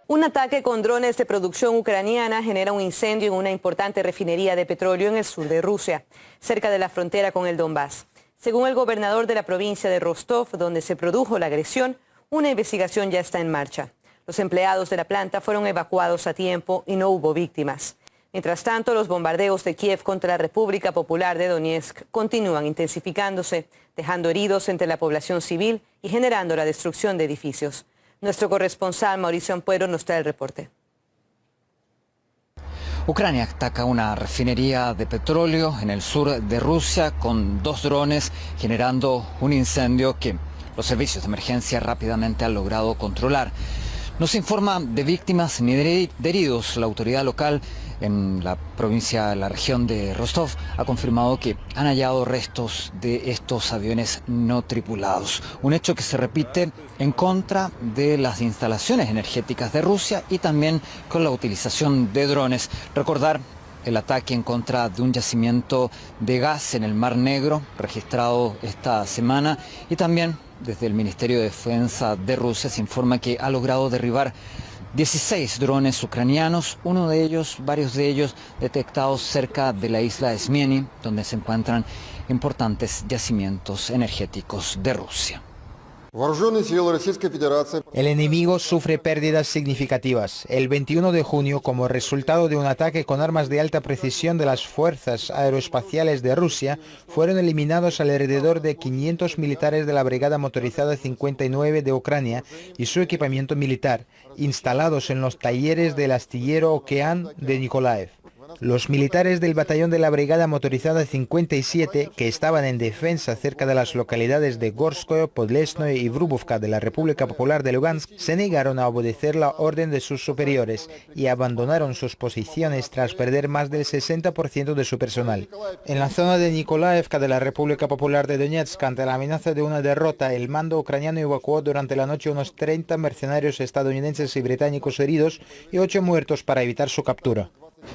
Un ataque con drones de producción ucraniana genera un incendio en una importante refinería de petróleo en el sur de Rusia, cerca de la frontera con el Donbass. Según el gobernador de la provincia de Rostov, donde se produjo la agresión, una investigación ya está en marcha. Los empleados de la planta fueron evacuados a tiempo y no hubo víctimas. Mientras tanto, los bombardeos de Kiev contra la República Popular de Donetsk continúan intensificándose, dejando heridos entre la población civil y generando la destrucción de edificios. Nuestro corresponsal Mauricio Ampuero nos trae el reporte. Ucrania ataca una refinería de petróleo en el sur de Rusia con 2 drones, generando un incendio que los servicios de emergencia rápidamente han logrado controlar. No se informa de víctimas ni de heridos. La autoridad local en la región de Rostov ha confirmado que han hallado restos de estos aviones no tripulados. Un hecho que se repite en contra de las instalaciones energéticas de Rusia y también con la utilización de drones. Recordar el ataque en contra de un yacimiento de gas en el Mar Negro registrado esta semana, y también desde el Ministerio de Defensa de Rusia se informa que ha logrado derribar 16 drones ucranianos, varios de ellos detectados cerca de la isla de Smieni, donde se encuentran importantes yacimientos energéticos de Rusia. El enemigo sufre pérdidas significativas. El 21 de junio, como resultado de un ataque con armas de alta precisión de las fuerzas aeroespaciales de Rusia, fueron eliminados alrededor de 500 militares de la Brigada Motorizada 59 de Ucrania y su equipamiento militar, instalados en los talleres del astillero Okean de Nikolaev. Los militares del batallón de la Brigada Motorizada 57, que estaban en defensa cerca de las localidades de Gorskoye, Podlesnoye y Vrubovka de la República Popular de Lugansk, se negaron a obedecer la orden de sus superiores y abandonaron sus posiciones tras perder más del 60% de su personal. En la zona de Nikolaevka de la República Popular de Donetsk, ante la amenaza de una derrota, el mando ucraniano evacuó durante la noche unos 30 mercenarios estadounidenses y británicos heridos y 8 muertos para evitar su captura.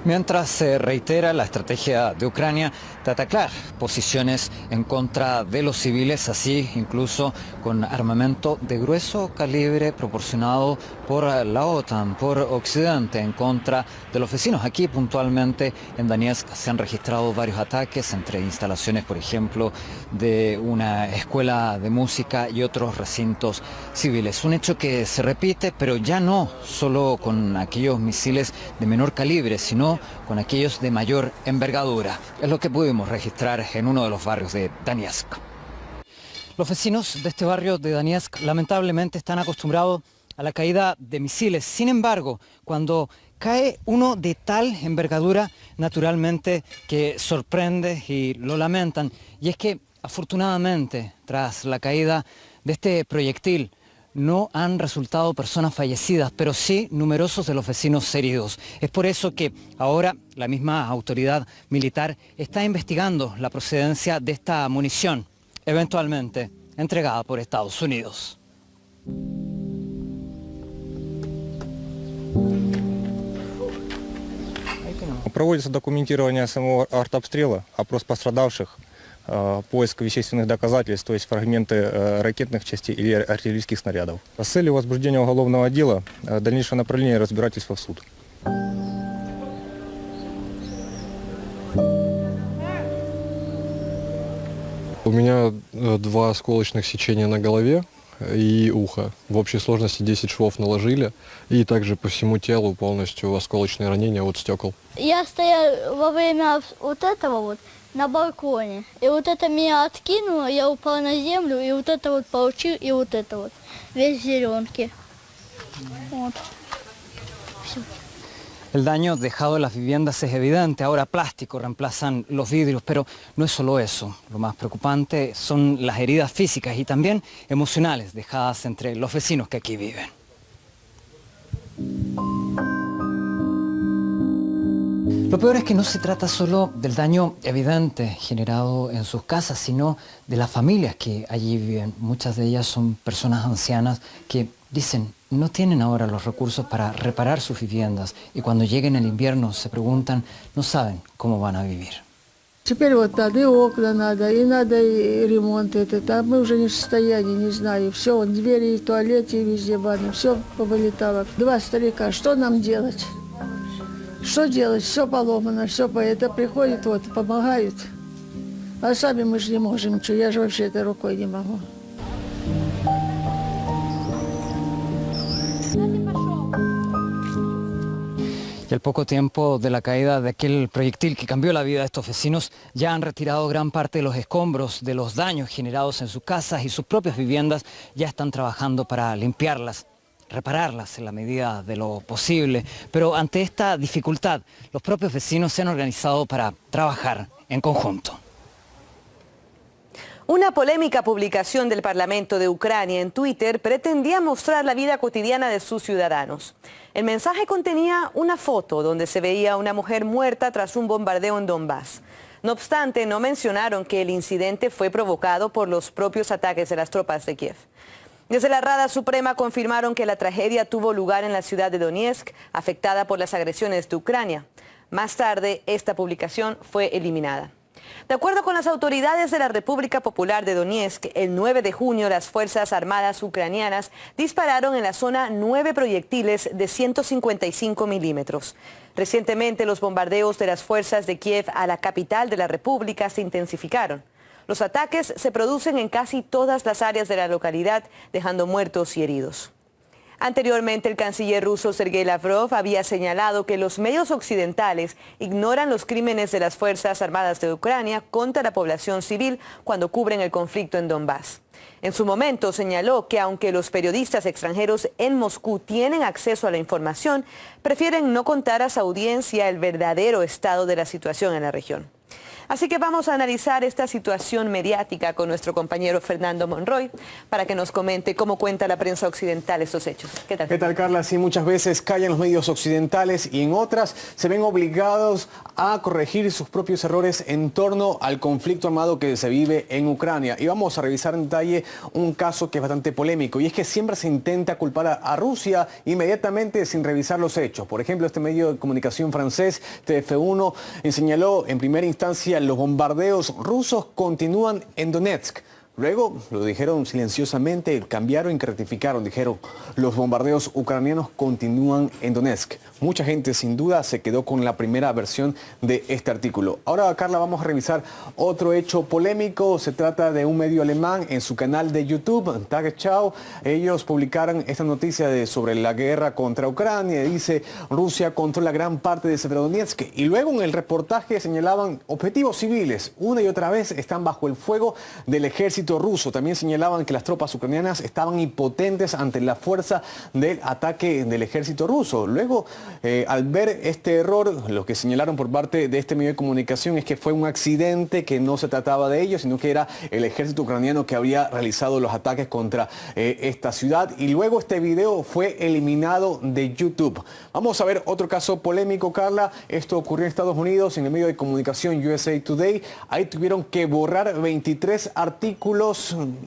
Mientras se reitera la estrategia de Ucrania de atacar posiciones en contra de los civiles, así incluso con armamento de grueso calibre proporcionado por la OTAN, por Occidente, en contra de los vecinos. Aquí puntualmente en Donetsk se han registrado varios ataques entre instalaciones, por ejemplo, de una escuela de música y otros recintos civiles. Un hecho que se repite, pero ya no solo con aquellos misiles de menor calibre, sino con aquellos de mayor envergadura. Es lo que pudimos registrar en uno de los barrios de Donetsk. Los vecinos de este barrio de Donetsk lamentablemente están acostumbrados a la caída de misiles. Sin embargo, cuando cae uno de tal envergadura, naturalmente que sorprende y lo lamentan. Y es que afortunadamente, tras la caída de este proyectil, no han resultado personas fallecidas, pero sí numerosos de los vecinos heridos. Es por eso que ahora la misma autoridad militar está investigando la procedencia de esta munición, eventualmente entregada por Estados Unidos. Проводится документирование самого артобстрела, опрос пострадавших, поиск вещественных доказательств, то есть фрагменты ракетных частей или артиллерийских снарядов. С целью возбуждения уголовного дела, дальнейшего направления разбирательства в суд. У меня 2 осколочных сечения на голове и ухо. В общей сложности 10 швов наложили. И также по всему телу полностью осколочные ранения от стекол. Я стояла во время вот этого вот на балконе. И вот это меня откинуло, я упала на землю, и вот это вот получил, и вот это вот. Весь в зеленке. Вот. Все. El daño dejado en las viviendas es evidente. Ahora plástico reemplazan los vidrios, pero no es solo eso. Lo más preocupante son las heridas físicas y también emocionales dejadas entre los vecinos que aquí viven. Lo peor es que no se trata solo del daño evidente generado en sus casas, sino de las familias que allí viven. Muchas de ellas son personas ancianas que dicen no tienen ahora los recursos para reparar sus viviendas y cuando lleguen el invierno se preguntan, no saben cómo van a vivir. Теперь вот надо и окна надо и ремонт этот. А мы уже не в состоянии, не знаю. Все, вот двери, и в туалете, и везде ванны, все повылетало. 2 старика, что нам делать? Что делать? Все поломано, все это приходит, вот, помогают. А сами мы же не можем ничего, я же вообще этой рукой не могу. Y al poco tiempo de la caída de aquel proyectil que cambió la vida de estos vecinos, ya han retirado gran parte de los escombros, de los daños generados en sus casas y sus propias viviendas. Ya están trabajando para limpiarlas, repararlas en la medida de lo posible. Pero ante esta dificultad, los propios vecinos se han organizado para trabajar en conjunto. Una polémica publicación del Parlamento de Ucrania en Twitter pretendía mostrar la vida cotidiana de sus ciudadanos. El mensaje contenía una foto donde se veía a una mujer muerta tras un bombardeo en Donbass. No obstante, no mencionaron que el incidente fue provocado por los propios ataques de las tropas de Kiev. Desde la Rada Suprema confirmaron que la tragedia tuvo lugar en la ciudad de Donetsk, afectada por las agresiones de Ucrania. Más tarde, esta publicación fue eliminada. De acuerdo con las autoridades de la República Popular de Donetsk, el 9 de junio las Fuerzas Armadas ucranianas dispararon en la zona 9 proyectiles de 155 milímetros. Recientemente los bombardeos de las fuerzas de Kiev a la capital de la República se intensificaron. Los ataques se producen en casi todas las áreas de la localidad, dejando muertos y heridos. Anteriormente, el canciller ruso Sergei Lavrov había señalado que los medios occidentales ignoran los crímenes de las Fuerzas Armadas de Ucrania contra la población civil cuando cubren el conflicto en Donbass. En su momento señaló que aunque los periodistas extranjeros en Moscú tienen acceso a la información, prefieren no contar a su audiencia el verdadero estado de la situación en la región. Así que vamos a analizar esta situación mediática con nuestro compañero Fernando Monroy para que nos comente cómo cuenta la prensa occidental estos hechos. ¿Qué tal? ¿Qué tal, Carla? Sí, muchas veces callan los medios occidentales y en otras se ven obligados a corregir sus propios errores en torno al conflicto armado que se vive en Ucrania. Y vamos a revisar en detalle un caso que es bastante polémico, y es que siempre se intenta culpar a Rusia inmediatamente sin revisar los hechos. Por ejemplo, este medio de comunicación francés, TF1, señaló en primera instancia los bombardeos rusos continúan en Donetsk. Luego lo dijeron silenciosamente, cambiaron y rectificaron. Dijeron, los bombardeos ucranianos continúan en Donetsk. Mucha gente sin duda se quedó con la primera versión de este artículo. Ahora, Carla, vamos a revisar otro hecho polémico. Se trata de un medio alemán en su canal de YouTube, Tagesschau. Ellos publicaron esta noticia sobre la guerra contra Ucrania. Dice, Rusia controla gran parte de Severodonetsk. Y luego en el reportaje señalaban objetivos civiles. Una y otra vez están bajo el fuego del ejército ruso. También señalaban que las tropas ucranianas estaban impotentes ante la fuerza del ataque del ejército ruso. Luego, al ver este error, lo que señalaron por parte de este medio de comunicación es que fue un accidente, que no se trataba de ellos, sino que era el ejército ucraniano que habría realizado los ataques contra esta ciudad. Y luego este video fue eliminado de YouTube. Vamos a ver otro caso polémico, Carla. Esto ocurrió en Estados Unidos, en el medio de comunicación USA Today. Ahí tuvieron que borrar 23 artículos.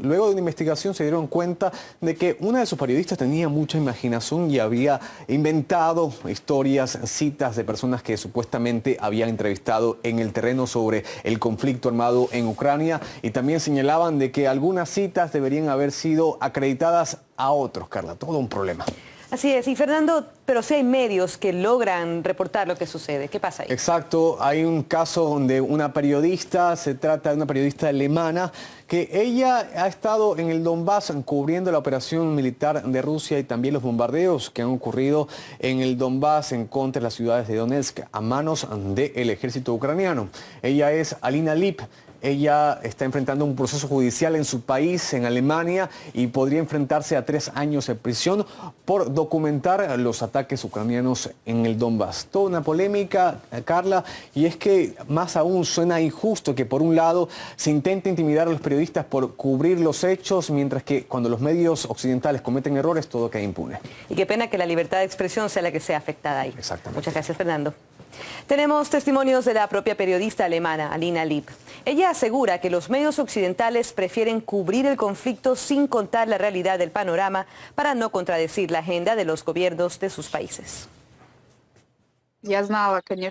Luego de una investigación se dieron cuenta de que una de sus periodistas tenía mucha imaginación y había inventado historias, citas de personas que supuestamente habían entrevistado en el terreno sobre el conflicto armado en Ucrania, y también señalaban de que algunas citas deberían haber sido acreditadas a otros. Carla, todo un problema. Así es, y Fernando, pero sí hay medios que logran reportar lo que sucede. ¿Qué pasa ahí? Exacto, hay un caso donde una periodista, se trata de una periodista alemana, que ella ha estado en el Donbass cubriendo la operación militar de Rusia y también los bombardeos que han ocurrido en el Donbass en contra de las ciudades de Donetsk a manos del ejército ucraniano. Ella es Alina Lip. Ella está enfrentando un proceso judicial en su país, en Alemania, y podría enfrentarse a 3 años de prisión por documentar los ataques ucranianos en el Donbass. Toda una polémica, Carla, y es que más aún suena injusto que por un lado se intente intimidar a los periodistas por cubrir los hechos, mientras que cuando los medios occidentales cometen errores todo queda impune. Y qué pena que la libertad de expresión sea la que sea afectada ahí. Exactamente. Muchas gracias, Fernando. Tenemos testimonios de la propia periodista alemana, Alina Lip. Ella asegura que los medios occidentales prefieren cubrir el conflicto sin contar la realidad del panorama para no contradecir la agenda de los gobiernos de sus países.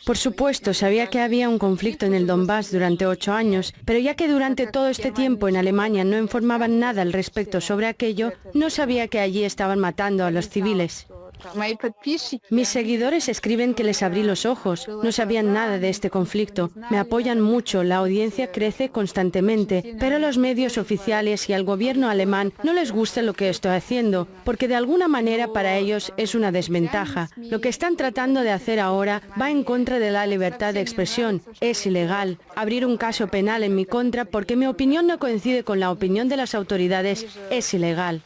Por supuesto, sabía que había un conflicto en el Donbass durante 8 años, pero ya que durante todo este tiempo en Alemania no informaban nada al respecto sobre aquello, no sabía que allí estaban matando a los civiles. Mis seguidores escriben que les abrí los ojos, no sabían nada de este conflicto, me apoyan mucho, la audiencia crece constantemente, pero a los medios oficiales y al gobierno alemán no les gusta lo que estoy haciendo, porque de alguna manera para ellos es una desventaja. Lo que están tratando de hacer ahora va en contra de la libertad de expresión, es ilegal. Abrir un caso penal en mi contra porque mi opinión no coincide con la opinión de las autoridades es ilegal.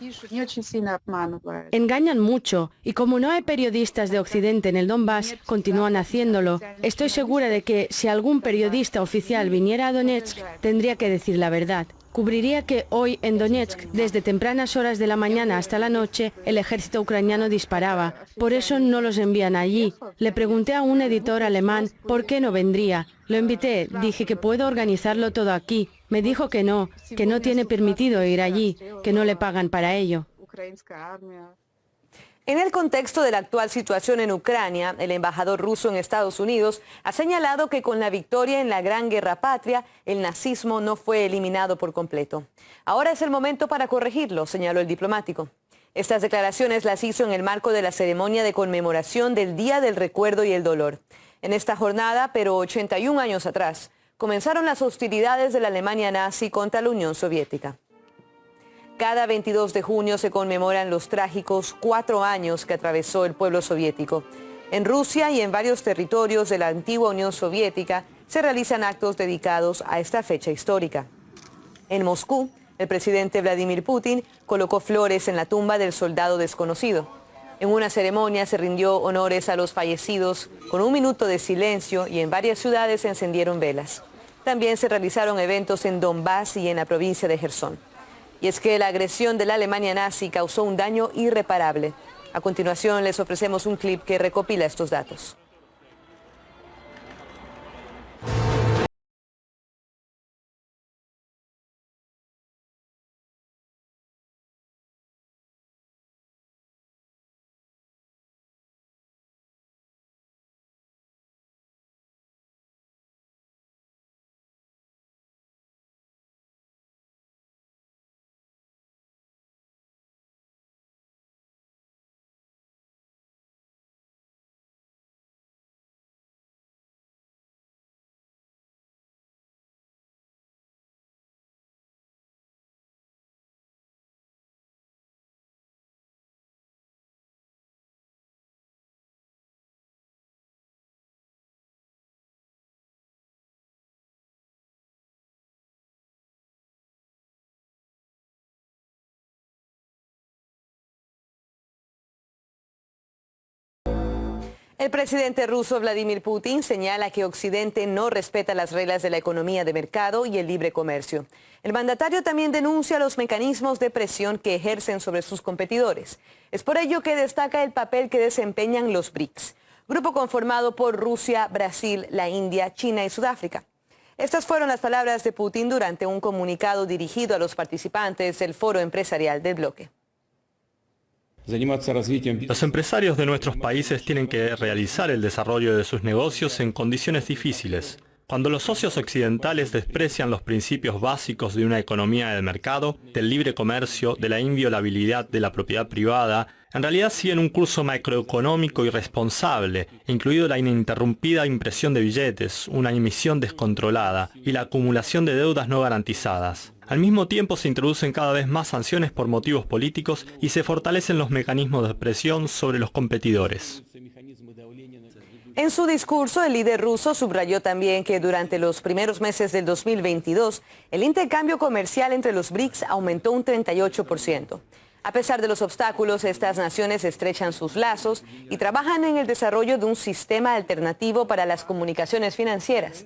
Engañan mucho y como no hay periodistas de Occidente en el Donbass, continúan haciéndolo. Estoy segura de que si algún periodista oficial viniera a Donetsk, tendría que decir la verdad. Cubriría que hoy en Donetsk, desde tempranas horas de la mañana hasta la noche, el ejército ucraniano disparaba. Por eso no los envían allí. Le pregunté a un editor alemán por qué no vendría. Lo invité, dije que puedo organizarlo todo aquí. Me dijo que no tiene permitido ir allí, que no le pagan para ello. En el contexto de la actual situación en Ucrania, el embajador ruso en Estados Unidos ha señalado que con la victoria en la Gran Guerra Patria, el nazismo no fue eliminado por completo. Ahora es el momento para corregirlo, señaló el diplomático. Estas declaraciones las hizo en el marco de la ceremonia de conmemoración del Día del Recuerdo y el Dolor. En esta jornada, pero 81 años atrás, comenzaron las hostilidades de la Alemania nazi contra la Unión Soviética. Cada 22 de junio se conmemoran los trágicos 4 años que atravesó el pueblo soviético. En Rusia y en varios territorios de la antigua Unión Soviética se realizan actos dedicados a esta fecha histórica. En Moscú, el presidente Vladimir Putin colocó flores en la tumba del soldado desconocido. En una ceremonia se rindió honores a los fallecidos con 1 minuto de silencio y en varias ciudades se encendieron velas. También se realizaron eventos en Donbass y en la provincia de Jersón. Y es que la agresión de la Alemania nazi causó un daño irreparable. A continuación les ofrecemos un clip que recopila estos datos. El presidente ruso Vladimir Putin señala que Occidente no respeta las reglas de la economía de mercado y el libre comercio. El mandatario también denuncia los mecanismos de presión que ejercen sobre sus competidores. Es por ello que destaca el papel que desempeñan los BRICS, grupo conformado por Rusia, Brasil, la India, China y Sudáfrica. Estas fueron las palabras de Putin durante un comunicado dirigido a los participantes del foro empresarial del bloque. Los empresarios de nuestros países tienen que realizar el desarrollo de sus negocios en condiciones difíciles. Cuando los socios occidentales desprecian los principios básicos de una economía de mercado, del libre comercio, de la inviolabilidad de la propiedad privada, en realidad siguen un curso macroeconómico irresponsable, incluido la ininterrumpida impresión de billetes, una emisión descontrolada y la acumulación de deudas no garantizadas. Al mismo tiempo se introducen cada vez más sanciones por motivos políticos y se fortalecen los mecanismos de presión sobre los competidores. En su discurso, el líder ruso subrayó también que durante los primeros meses del 2022, el intercambio comercial entre los BRICS aumentó un 38%. A pesar de los obstáculos, estas naciones estrechan sus lazos y trabajan en el desarrollo de un sistema alternativo para las comunicaciones financieras.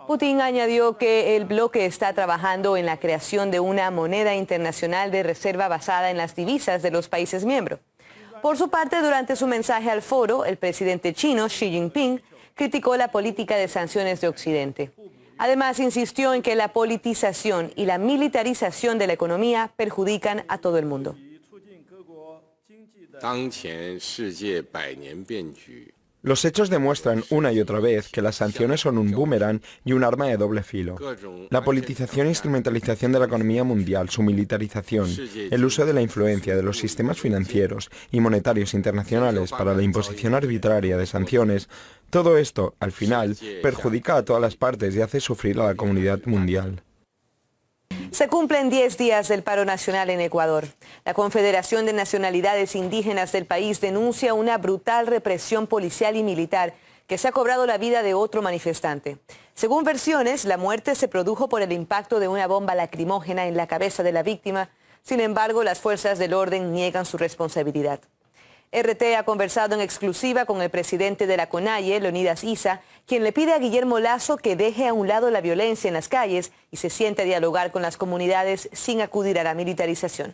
Putin añadió que el bloque está trabajando en la creación de una moneda internacional de reserva basada en las divisas de los países miembros. Por su parte, durante su mensaje al foro, el presidente chino Xi Jinping criticó la política de sanciones de Occidente. Además, insistió en que la politización y la militarización de la economía perjudican a todo el mundo. Los hechos demuestran una y otra vez que las sanciones son un boomerang y un arma de doble filo. La politización e instrumentalización de la economía mundial, su militarización, el uso de la influencia de los sistemas financieros y monetarios internacionales para la imposición arbitraria de sanciones, todo esto, al final, perjudica a todas las partes y hace sufrir a la comunidad mundial. Se cumplen 10 días del paro nacional en Ecuador. La Confederación de Nacionalidades Indígenas del país denuncia una brutal represión policial y militar que se ha cobrado la vida de otro manifestante. Según versiones, la muerte se produjo por el impacto de una bomba lacrimógena en la cabeza de la víctima. Sin embargo, las fuerzas del orden niegan su responsabilidad. RT ha conversado en exclusiva con el presidente de la CONAIE, Leonidas Issa, quien le pide a Guillermo Lasso que deje a un lado la violencia en las calles y se siente a dialogar con las comunidades sin acudir a la militarización.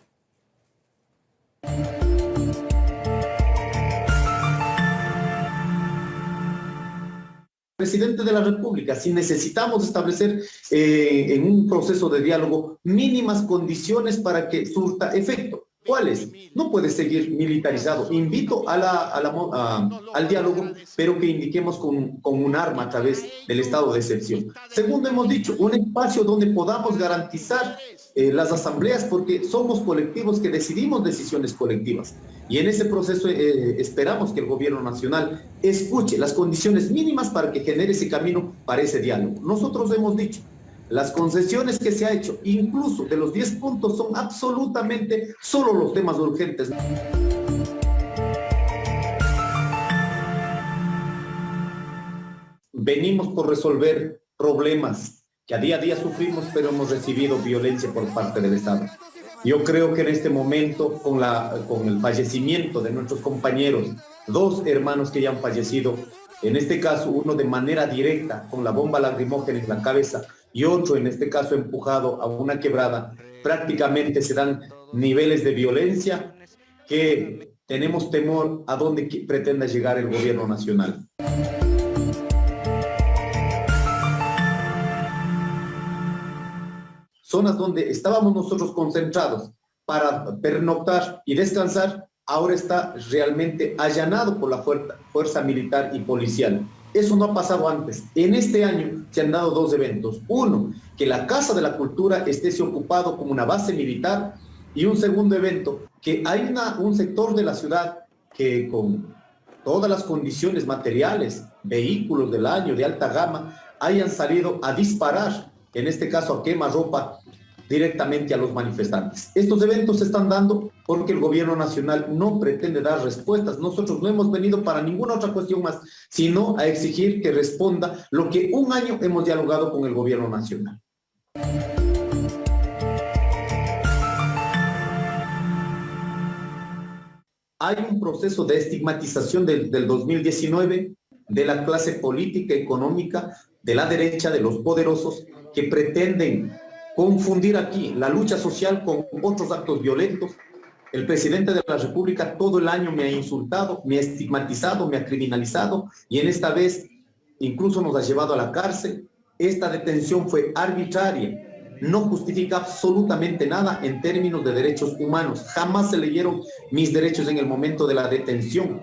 Presidente de la República, si necesitamos establecer en un proceso de diálogo mínimas condiciones para que surta efecto. ¿Cuáles? No puede seguir militarizado. Invito al diálogo, pero que indiquemos con un arma a través del estado de excepción. Segundo, hemos dicho, un espacio donde podamos garantizar las asambleas, porque somos colectivos que decidimos decisiones colectivas. Y en ese proceso esperamos que el gobierno nacional escuche las condiciones mínimas para que genere ese camino para ese diálogo. Nosotros hemos dicho, las concesiones que se ha hecho, incluso de los 10 puntos, son absolutamente solo los temas urgentes. Venimos por resolver problemas que a día sufrimos, pero hemos recibido violencia por parte del Estado. Yo creo que en este momento, con el fallecimiento de nuestros compañeros, 2 hermanos que ya han fallecido, en este caso uno de manera directa con la bomba lacrimógena en la cabeza, y otro, en este caso, empujado a una quebrada, prácticamente se dan niveles de violencia que tenemos temor a dónde pretenda llegar el gobierno nacional. Zonas donde estábamos nosotros concentrados para pernoctar y descansar, ahora está realmente allanado por la fuerza militar y policial. Eso no ha pasado antes. En este año se han dado 2 eventos. Uno, que la Casa de la Cultura esté ocupado como una base militar, y un segundo evento, que hay un sector de la ciudad que con todas las condiciones materiales, vehículos del año de alta gama, hayan salido a disparar, en este caso a quemarropa, directamente a los manifestantes. Estos eventos se están dando porque el gobierno nacional no pretende dar respuestas. Nosotros no hemos venido para ninguna otra cuestión más, sino a exigir que responda lo que un año hemos dialogado con el gobierno nacional. Hay un proceso de estigmatización del 2019 de la clase política, económica, de la derecha, de los poderosos, que pretenden confundir aquí la lucha social con otros actos violentos. El presidente de la República todo el año me ha insultado, me ha estigmatizado, me ha criminalizado, y en esta vez incluso nos ha llevado a la cárcel. Esta detención fue arbitraria, no justifica absolutamente nada en términos de derechos humanos. Jamás se leyeron mis derechos en el momento de la detención.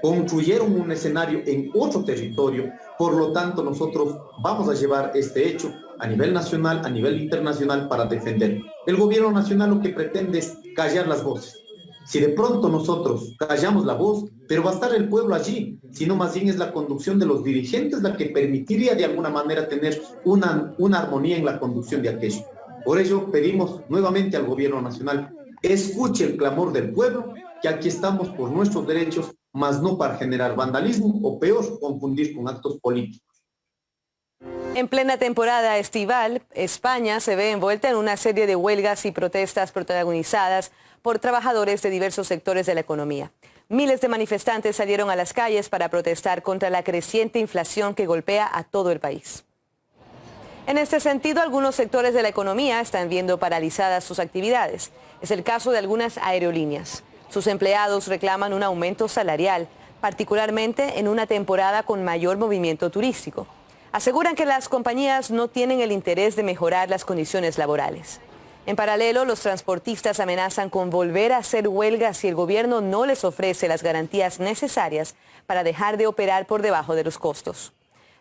Construyeron un escenario en otro territorio, por lo tanto nosotros vamos a llevar este hecho a nivel nacional, a nivel internacional, para defender. El gobierno nacional lo que pretende es callar las voces. Si de pronto nosotros callamos la voz, pero va a estar el pueblo allí, sino más bien es la conducción de los dirigentes la que permitiría de alguna manera tener una armonía en la conducción de aquello. Por ello pedimos nuevamente al gobierno nacional, escuche el clamor del pueblo, que aquí estamos por nuestros derechos, más no para generar vandalismo o peor, confundir con actos políticos. En plena temporada estival, España se ve envuelta en una serie de huelgas y protestas protagonizadas por trabajadores de diversos sectores de la economía. Miles de manifestantes salieron a las calles para protestar contra la creciente inflación que golpea a todo el país. En este sentido, algunos sectores de la economía están viendo paralizadas sus actividades. Es el caso de algunas aerolíneas. Sus empleados reclaman un aumento salarial, particularmente en una temporada con mayor movimiento turístico. Aseguran que las compañías no tienen el interés de mejorar las condiciones laborales. En paralelo, los transportistas amenazan con volver a hacer huelga si el gobierno no les ofrece las garantías necesarias para dejar de operar por debajo de los costos.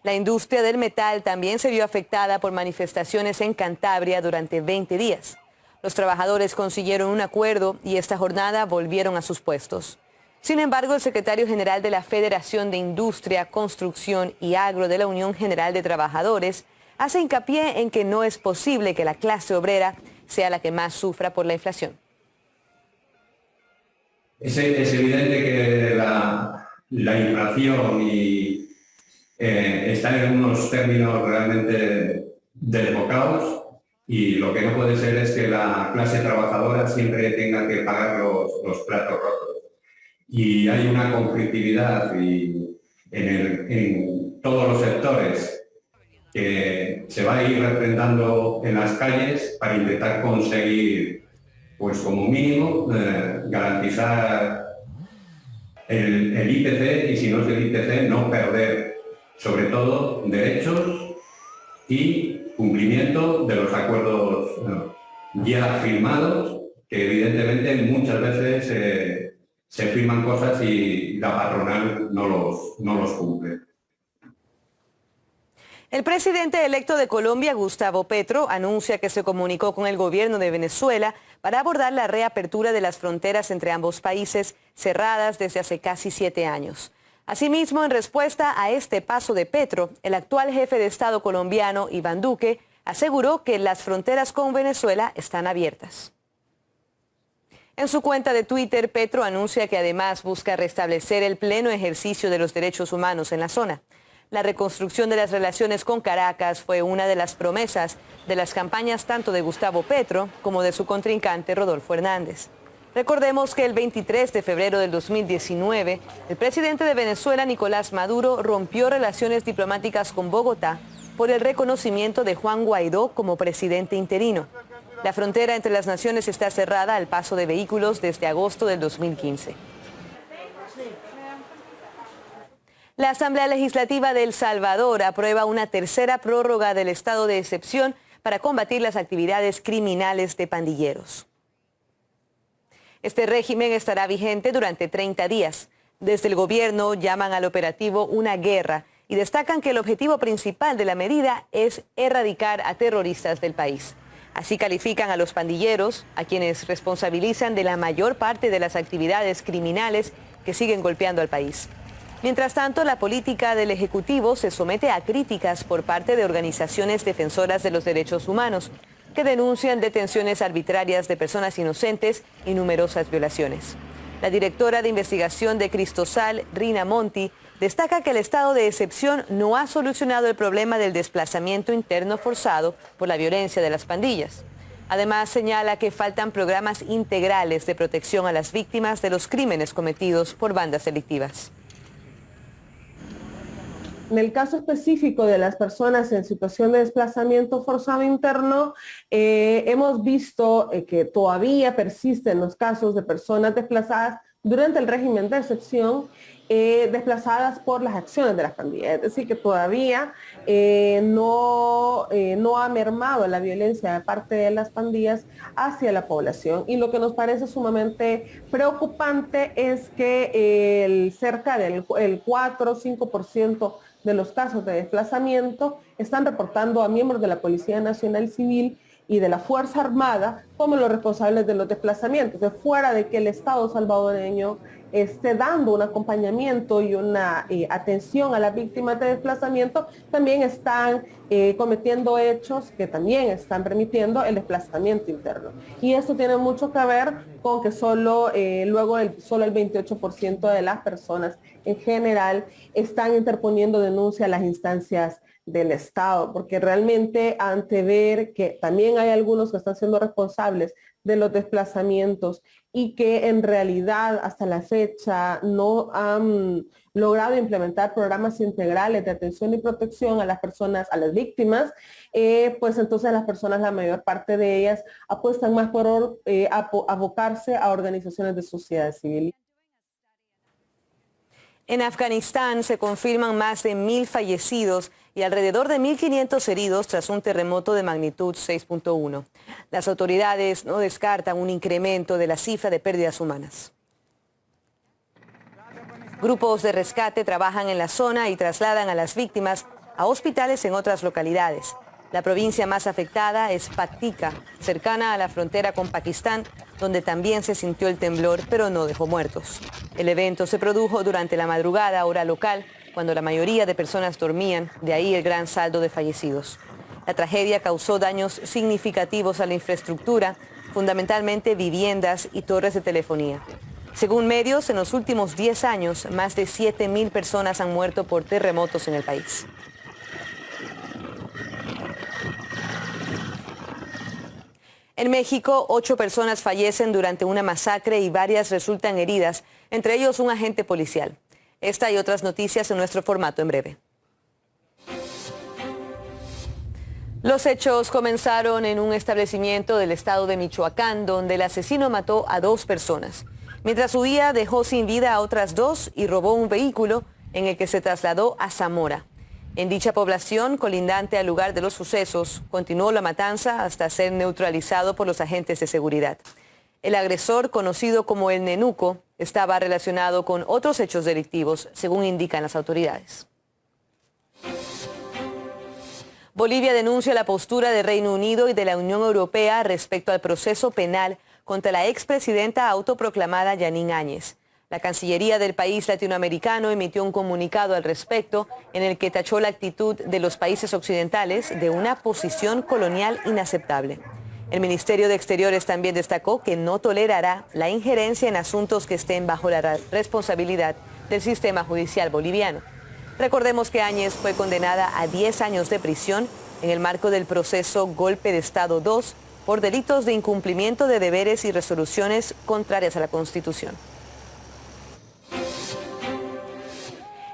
La industria del metal también se vio afectada por manifestaciones en Cantabria durante 20 días. Los trabajadores consiguieron un acuerdo y esta jornada volvieron a sus puestos. Sin embargo, el secretario general de la Federación de Industria, Construcción y Agro de la Unión General de Trabajadores hace hincapié en que no es posible que la clase obrera sea la que más sufra por la inflación. Es evidente que la inflación está en unos términos realmente desbocados y lo que no puede ser es que la clase trabajadora siempre tenga que pagar los platos rotos. Y hay una conflictividad en todos los sectores que se va a ir refrendando en las calles para intentar conseguir, pues como mínimo, garantizar el IPC y si no es el IPC, no perder sobre todo derechos y cumplimiento de los acuerdos ya firmados, que evidentemente muchas veces se firman cosas y la patronal no los cumple. El presidente electo de Colombia, Gustavo Petro, anuncia que se comunicó con el gobierno de Venezuela para abordar la reapertura de las fronteras entre ambos países cerradas desde hace casi 7 años. Asimismo, en respuesta a este paso de Petro, el actual jefe de Estado colombiano, Iván Duque, aseguró que las fronteras con Venezuela están abiertas. En su cuenta de Twitter, Petro anuncia que además busca restablecer el pleno ejercicio de los derechos humanos en la zona. La reconstrucción de las relaciones con Caracas fue una de las promesas de las campañas tanto de Gustavo Petro como de su contrincante Rodolfo Hernández. Recordemos que el 23 de febrero del 2019, el presidente de Venezuela, Nicolás Maduro, rompió relaciones diplomáticas con Bogotá por el reconocimiento de Juan Guaidó como presidente interino. La frontera entre las naciones está cerrada al paso de vehículos desde agosto del 2015. La Asamblea Legislativa de El Salvador aprueba una tercera prórroga del estado de excepción para combatir las actividades criminales de pandilleros. Este régimen estará vigente durante 30 días. Desde el gobierno llaman al operativo una guerra y destacan que el objetivo principal de la medida es erradicar a terroristas del país. Así califican a los pandilleros, a quienes responsabilizan de la mayor parte de las actividades criminales que siguen golpeando al país. Mientras tanto, la política del Ejecutivo se somete a críticas por parte de organizaciones defensoras de los derechos humanos, que denuncian detenciones arbitrarias de personas inocentes y numerosas violaciones. La directora de investigación de Cristosal, Rina Monti, destaca que el estado de excepción no ha solucionado el problema del desplazamiento interno forzado por la violencia de las pandillas. Además, señala que faltan programas integrales de protección a las víctimas de los crímenes cometidos por bandas delictivas. En el caso específico de las personas en situación de desplazamiento forzado interno, hemos visto que todavía persisten los casos de personas desplazadas durante el régimen de excepción, desplazadas por las acciones de las pandillas. Es decir, que todavía no ha mermado la violencia de parte de las pandillas hacia la población. Y lo que nos parece sumamente preocupante es que cerca del 4 o 5% de los casos de desplazamiento están reportando a miembros de la Policía Nacional Civil y de la Fuerza Armada como los responsables de los desplazamientos, de fuera de que el Estado salvadoreño esté dando un acompañamiento y una atención a las víctimas de desplazamiento, también están cometiendo hechos que también están permitiendo el desplazamiento interno. Y esto tiene mucho que ver con que solo el 28% de las personas en general están interponiendo denuncia a las instancias del Estado, porque realmente ante ver que también hay algunos que están siendo responsables de los desplazamientos y que en realidad hasta la fecha no han logrado implementar programas integrales de atención y protección a las personas, a las víctimas, pues entonces las personas, la mayor parte de ellas, apuestan más por abocarse a organizaciones de sociedad civil. En Afganistán se confirman más de 1000 fallecidos y alrededor de 1.500 heridos tras un terremoto de magnitud 6.1. Las autoridades no descartan un incremento de la cifra de pérdidas humanas. Grupos de rescate trabajan en la zona y trasladan a las víctimas a hospitales en otras localidades. La provincia más afectada es Paktika, cercana a la frontera con Pakistán, donde también se sintió el temblor, pero no dejó muertos. El evento se produjo durante la madrugada, hora local, cuando la mayoría de personas dormían, de ahí el gran saldo de fallecidos. La tragedia causó daños significativos a la infraestructura, fundamentalmente viviendas y torres de telefonía. Según medios, en los últimos 10 años, más de 7.000 personas han muerto por terremotos en el país. En México, 8 personas fallecen durante una masacre y varias resultan heridas, entre ellos un agente policial. Esta y otras noticias en nuestro formato en breve. Los hechos comenzaron en un establecimiento del estado de Michoacán, donde el asesino mató a 2 personas. Mientras huía, dejó sin vida a otras 2 y robó un vehículo en el que se trasladó a Zamora. En dicha población, colindante al lugar de los sucesos, continuó la matanza hasta ser neutralizado por los agentes de seguridad. El agresor, conocido como el Nenuco, estaba relacionado con otros hechos delictivos, según indican las autoridades. Bolivia denuncia la postura del Reino Unido y de la Unión Europea respecto al proceso penal contra la expresidenta autoproclamada Yanine Áñez. La Cancillería del país latinoamericano emitió un comunicado al respecto en el que tachó la actitud de los países occidentales de una posición colonial inaceptable. El Ministerio de Exteriores también destacó que no tolerará la injerencia en asuntos que estén bajo la responsabilidad del sistema judicial boliviano. Recordemos que Áñez fue condenada a 10 años de prisión en el marco del proceso Golpe de Estado 2 por delitos de incumplimiento de deberes y resoluciones contrarias a la Constitución.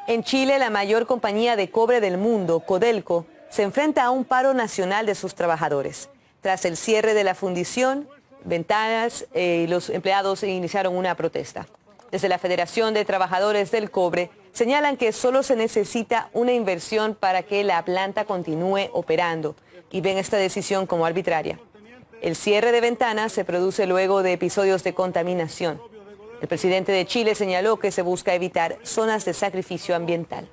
En Chile, la mayor compañía de cobre del mundo, Codelco, se enfrenta a un paro nacional de sus trabajadores. Tras el cierre de la fundición, Ventanas y los empleados iniciaron una protesta. Desde la Federación de Trabajadores del Cobre señalan que solo se necesita una inversión para que la planta continúe operando y ven esta decisión como arbitraria. El cierre de Ventanas se produce luego de episodios de contaminación. El presidente de Chile señaló que se busca evitar zonas de sacrificio ambiental.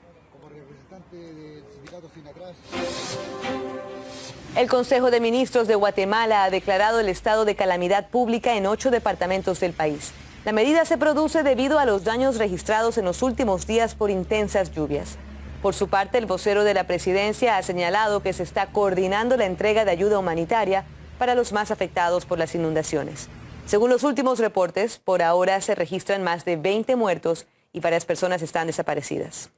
El Consejo de Ministros de Guatemala ha declarado el estado de calamidad pública en 8 departamentos del país. La medida se produce debido a los daños registrados en los últimos días por intensas lluvias. Por su parte, el vocero de la presidencia ha señalado que se está coordinando la entrega de ayuda humanitaria para los más afectados por las inundaciones. Según los últimos reportes, por ahora se registran más de 20 muertos y varias personas están desaparecidas.